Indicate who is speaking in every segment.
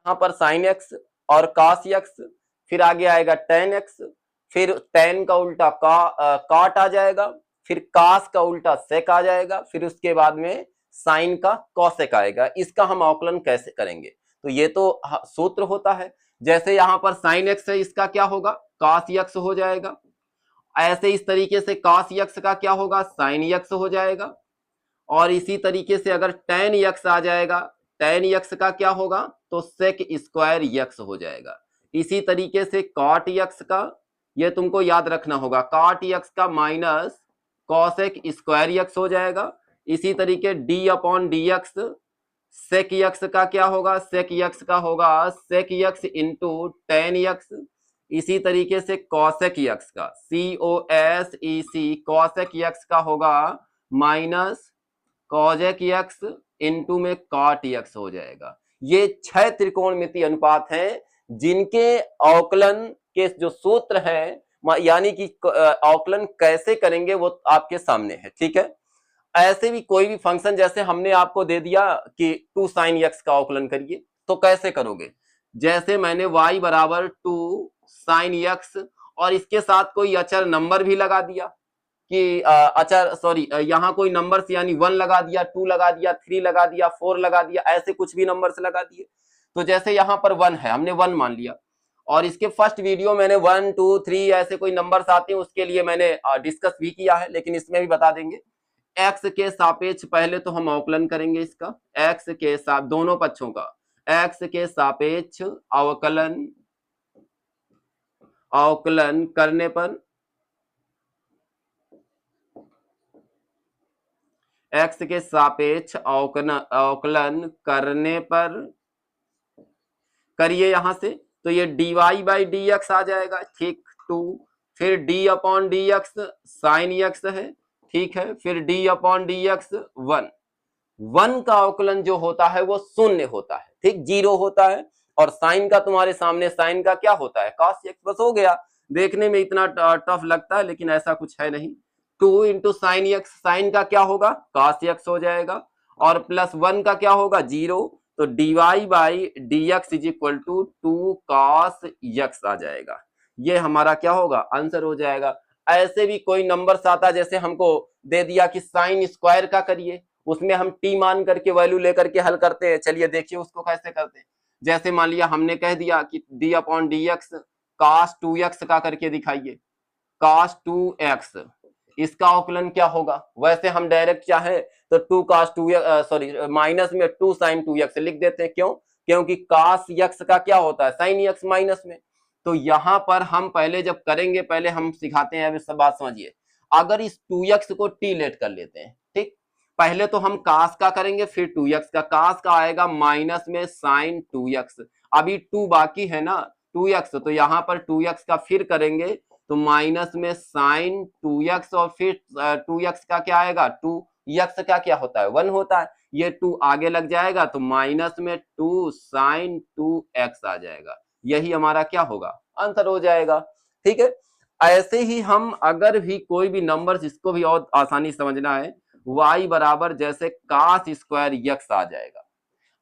Speaker 1: यहाँ पर sine x और कॉस एक्स, फिर आगे आएगा टेन एक्स, फिर टेन का उल्टा कॉट आ जाएगा, फिर कॉस का उल्टा सेक आ जाएगा, फिर उसके बाद में साइन का कॉसेक आएगा। इसका हम अवकलन कैसे करेंगे? तो ये तो सूत्र होता है। जैसे यहाँ पर साइन एक्स है, इसका क्या होगा? कॉस एक्स हो जाएगा। ऐसे इस तरीके से कॉस एक्स का क्या होगा? साइन एक्स हो जाएगा। और इसी तरीके से अगर टेन एक्स आ जाएगा, टेन एक्स का क्या होगा? तो सेक स्क्वायर एक्स हो जाएगा। इसी तरीके से कॉट एक्स का, ये तुमको याद रखना होगा, कॉट एक्स का माइनस कॉसेक स्क्वायर एक्स हो जाएगा। इसी तरीके d upon d x, sec x का क्या होगा? सेक एक्स का होगा sec x into tan x. इसी तरीके से कॉसेक एक्स का, COSEC, कॉसेक एक्स का होगा माइनस कॉजेक एक्स इंटू में कॉट एक्स हो जाएगा। ये 6 त्रिकोणमितीय अनुपात हैं जिनके अवकलन के जो सूत्र है, यानी कि अवकलन कैसे करेंगे वो आपके सामने है। ठीक है, ऐसे भी कोई भी फंक्शन जैसे हमने आपको दे दिया कि 2 sin x का अवकलन करिए, तो कैसे करोगे? जैसे मैंने y बराबर 2 sin x और इसके साथ कोई अचर नंबर भी लगा दिया कि अचर सॉरी यहाँ कोई नंबर्स यानी 1 लगा दिया, 2 लगा दिया, 3 लगा दिया, 4 लगा दिया, ऐसे कुछ भी नंबर्स लगा दिए। तो जैसे यहाँ पर 1 है, हमने 1 मान लिया, और इसके फर्स्ट वीडियो मैंने 1 2 3 ऐसे कोई नंबर्स आते हैं उसके लिए मैंने डिस्कस भी किया है, लेकिन इसमें भी बता देंगे। x के सापेक्ष पहले तो हम अवकलन करेंगे इसका, x के साथ दोनों पक्षों का x के सापेक्ष अवकलन करने पर x के सापेक्ष अवकलन करने पर करिए यहां से, तो ये dy बाई डी एक्स आ जाएगा। ठीक, 2, फिर d upon d x sine x है। ठीक है, फिर d अपॉन डी एक्स 1। 1 का अवकलन जो होता है वो शून्य होता है, ठीक, 0 होता है। और साइन का तुम्हारे सामने साइन का क्या होता है? cos x। बस हो गया। देखने में इतना टफ लगता है लेकिन ऐसा कुछ है नहीं। 2 इंटू साइन एक्स, साइन का क्या होगा? cos x हो जाएगा। और प्लस 1 का क्या होगा? 0। तो dy by d x is equal to 2 cos x आ जाएगा। ये हमारा क्या होगा? आंसर हो जाएगा। ऐसे भी कोई नंबर आता जैसे हमको दे दिया कि साइन स्क्वायर का करिए, उसमें हम t मान करके वैल्यू लेकर के हल करते हैं। चलिए देखिए उसको कैसे करते हैं। जैसे मान लिया हमने कह दिया कि d upon d x cos 2x का करके दिखाइए, cos 2x, इसका अवकलन क्या होगा? वैसे हम डायरेक्ट चाहे तो 2 cos 2x सॉरी माइनस में 2 sin 2x लिख देते हैं। क्यों? क्योंकि cos x का क्या होता है? sin x माइनस में। तो यहां पर हम पहले जब करेंगे, पहले हम सिखाते हैं, अभी सब बात समझिए। अगर इस 2x को t लेट कर लेते हैं, ठीक, पहले तो हम cos का करेंगे, फिर 2x का। cos का आएगा माइनस में sin 2x, अभी 2 बाकी है ना 2x, तो यहाँ पर 2x का फिर करेंगे तो माइनस में sin 2x, और फिर 2x का क्या आएगा? 2x का क्या होता है? 1 होता है। ये 2 आगे लग जाएगा तो माइनस में 2 sin 2x आ जाएगा। यही हमारा क्या होगा? आंसर हो जाएगा। ठीक है, ऐसे ही हम अगर भी कोई भी नंबर, इसको भी और आसानी समझना है, y बराबर जैसे cos स्क्वायर x आ जाएगा।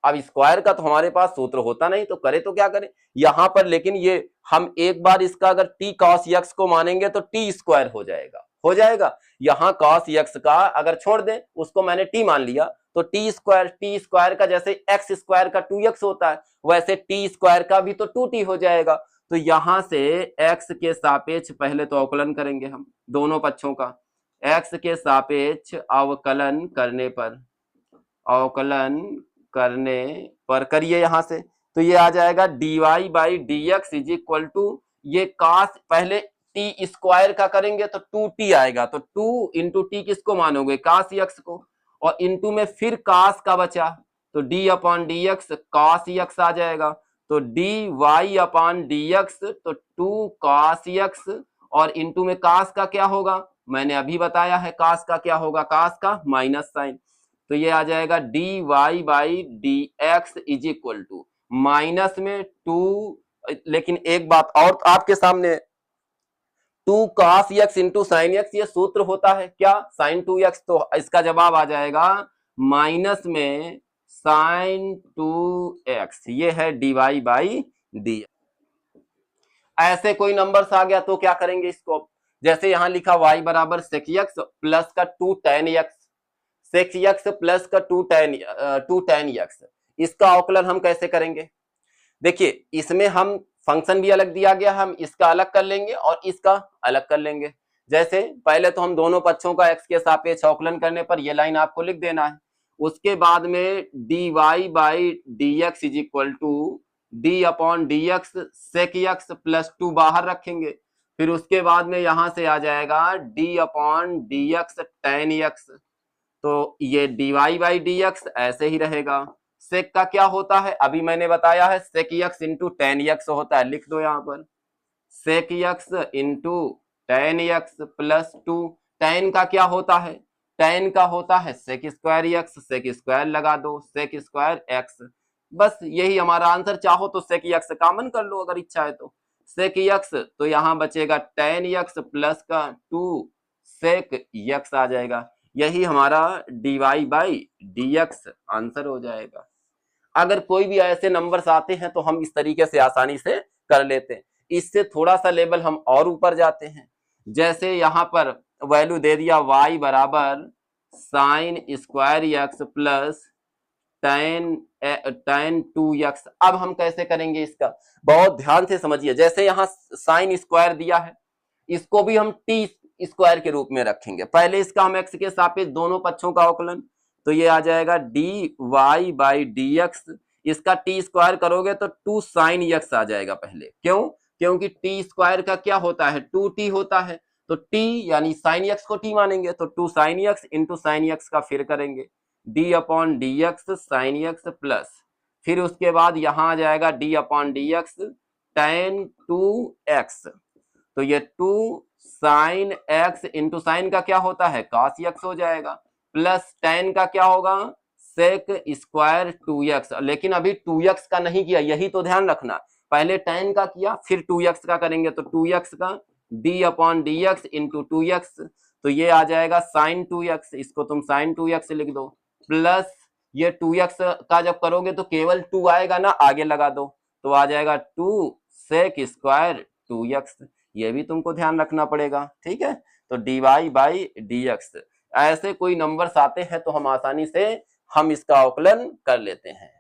Speaker 1: अब स्क्वायर का तो हमारे पास सूत्र होता नहीं, तो करे तो क्या करें यहां पर, लेकिन ये हम एक बार इसका अगर t cos x को मानेंगे तो t स्क्वायर हो जाएगा। यहाँ cos x का अगर छोड़ दें, उसको मैंने t मान लिया, तो t स्क्वायर का जैसे x स्क्वायर का 2x होता है, वैसे t स्क्वायर का भी तो 2t हो जाएगा। तो यहां से x के सापेक्ष पहले तो अवकलन करेंगे हम दोनों पक्षों का, x के सापेक्ष अवकलन करने पर करिए यहां से, तो ये आ जाएगा dy by d x is equal to, ये cos, पहले t स्क्वायर का करेंगे तो 2t आएगा, तो 2 इंटू टी किसको मानोगे? cos x को, और इंटू में फिर cos का बचा, तो d upon d x cos x आ जाएगा। तो dy अपॉन डी एक्स, तो 2 cos x, और इंटू में cos का क्या होगा? मैंने अभी बताया है cos का क्या होगा? cos का माइनस साइन, तो ये आ जाएगा dy by d x is equal to minus में 2, लेकिन एक बात और आपके सामने, 2 cos x into sine x, ये सूत्र होता है क्या? sin 2x, तो इसका जवाब आ जाएगा माइनस में साइन 2x, ये है dy बाई डी। ऐसे कोई नंबर्स आ गया तो क्या करेंगे इसको, जैसे यहां लिखा y बराबर sec x प्लस का 2 tan x, sec x plus का 2 tan x, इसका अवकलन हम कैसे करेंगे। देखिए इसमें हम फंक्शन भी अलग दिया गया, हम इसका अलग कर लेंगे और इसका अलग कर लेंगे। जैसे पहले तो हम दोनों पक्षों का x के सापेक्ष अवकलन करने पर ये लाइन आपको लिख देना है। उसके बाद में dy by d x is equal to d upon d x sec x plus 2 बाहर रखेंगे। फिर उसके बाद में यहां से आ जाएगा d upon d x ten x, तो ये dy बाई डी एक्स ऐसे ही रहेगा। सेक का क्या होता है, अभी मैंने बताया है sec x into tan x होता है, लिख दो यहां पर sec x into tan x plus 2। Tan का क्या होता है, टेन का होता है sec square x, sec square लगा दो सेक स्क्वायर एक्स, बस यही हमारा आंसर। चाहो तो सेक एक्स कॉमन कर लो अगर इच्छा है तो, सेक एक्स तो यहां बचेगा टेन एक्स प्लस का 2 सेक एक्स आ जाएगा, यही हमारा dy बाई dx आंसर हो जाएगा। अगर कोई भी ऐसे नंबर्स आते हैं तो हम इस तरीके से आसानी से कर लेते हैं। इससे थोड़ा सा लेवल हम और ऊपर जाते हैं, जैसे यहां पर वैल्यू दे दिया y बराबर sine square x plus tan 2x। अब हम कैसे करेंगे इसका, बहुत ध्यान से समझिए। जैसे यहाँ साइन स्क्वायर दिया है, इसको भी हम टी स्क्वायर के रूप में रखेंगे। पहले इसका हम x के सापेक्ष दोनों पक्षों का अवकलन, तो ये आ जाएगा dy बाई dx, इसका टी स्क्वायर करोगे तो 2 साइन x आ जाएगा पहले। क्यों, क्योंकि टी स्क्वायर का क्या होता है 2t होता है, तो t यानी साइन x को t मानेंगे, तो 2 sine x into sine x का फिर करेंगे d upon d x sine x plus, फिर उसके बाद यहां आ जाएगा d upon d x tan 2x, तो ये 2 साइन एक्स इंटू साइन का क्या होता है कॉस एक्स हो जाएगा, प्लस टेन का क्या होगा सेक स्क्वायर 2x। लेकिन अभी 2x का नहीं किया, यही तो ध्यान रखना, पहले टेन का किया फिर 2x का करेंगे, तो 2x का D upon d x into 2x, तो ये आ जाएगा साइन 2x, इसको तुम साइन 2x लिख दो, प्लस ये 2x का जब करोगे तो केवल 2 आएगा ना, आगे लगा दो, तो आ जाएगा 2 सेक स्क्वायर 2x, ये भी तुमको ध्यान रखना पड़ेगा, ठीक है। तो dy बाई dx, ऐसे कोई नंबर्स आते हैं तो हम आसानी से हम इसका अवकलन कर लेते हैं।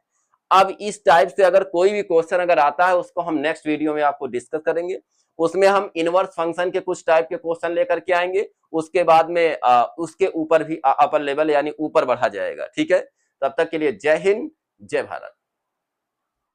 Speaker 1: अब इस टाइप से अगर कोई भी क्वेश्चन अगर आता है उसको हम नेक्स्ट वीडियो में आपको डिस्कस करेंगे, उसमें हम इनवर्स फंक्शन के कुछ टाइप के क्वेश्चन लेकर के आएंगे, उसके बाद में उसके ऊपर भी अपर लेवल यानी ऊपर बढ़ा जाएगा, ठीक है। तब तक के लिए जय हिंद जय भारत।